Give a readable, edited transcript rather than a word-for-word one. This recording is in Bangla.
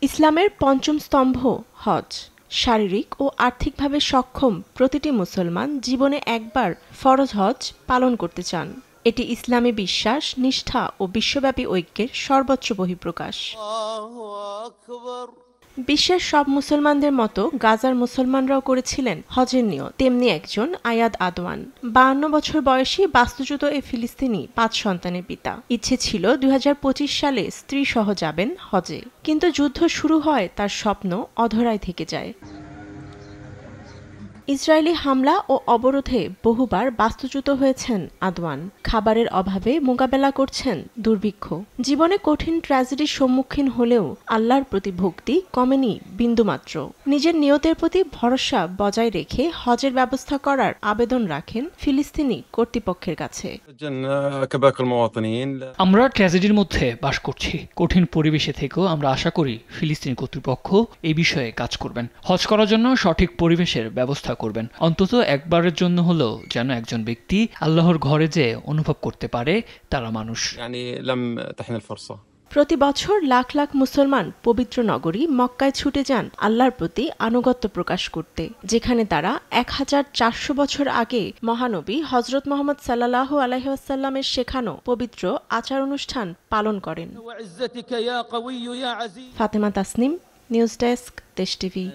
ইসলামের পঞ্চম স্তম্ভ হজ। শারীরিক ও আর্থিকভাবে সক্ষম প্রতিটি মুসলমান জীবনে একবার ফরজ হজ পালন করতে চান। এটি ইসলামী বিশ্বাস, নিষ্ঠা ও বিশ্বব্যাপী ঐক্যের সর্বোচ্চ বহিঃপ্রকাশ। বিশ্বের সব মুসলমানদের মতো গাজার মুসলমানরাও করেছিলেন হজের নিয়ত। তেমনি একজন আয়াদ আদওয়ান 52 বছর বয়সী বাস্তুচ্যুত এই ফিলিস্তিনি 5 সন্তানের পিতা। ইচ্ছে ছিল 2025 সালে স্ত্রী সহ যাবেন হজে, কিন্তু যুদ্ধ শুরু হয় তার স্বপ্ন অধরায় থেকে যায়। ইসরায়েলি হামলা ও অবরোধে বহুবার বাস্তুচ্যুত হয়েছেন আদওয়ান। খাবারের অভাবে মোকাবেলা করছেন দুর্ভিক্ষ। জীবনে কঠিন ট্র্যাজেডির সম্মুখীন হলেও আল্লাহর প্রতি ভক্তি কমেনি বিন্দুমাত্র। নিজের নিয়তের প্রতি ভরসা বজায় রেখে হজের ব্যবস্থা করার আবেদন রাখেন ফিলিস্তিনি কর্তৃপক্ষের কাছে। আমরা ট্র্যাজেডির মধ্যে বাস করছি। কঠিন পরিবেশে থেকেও আমরা আশা করি ফিলিস্তিনি কর্তৃপক্ষ এই বিষয়ে কাজ করবেন, হজ করার জন্য সঠিক পরিবেশের ব্যবস্থা করবেন। অন্তত একবারের জন্য হলেও যেন একজন ব্যক্তি আল্লাহর ঘরে যে অনুভব করতে পারে তারা মানুষ। প্রতি বছর লাখ লাখ মুসলমান পবিত্র নগরী মক্কায় ছুটে যান আল্লাহর প্রতি আনুগত্য প্রকাশ করতে, যেখানে তারা 1400 বছর আগে মহানবী হযরত মুহাম্মদ সাল্লাল্লাহু আলাইহি ওয়াসাল্লামের শেখানো পবিত্র আচার অনুষ্ঠান পালন করেন। ফাতেমা তাসনিম, নিউজ ডেস্ক, দেশ টিভি।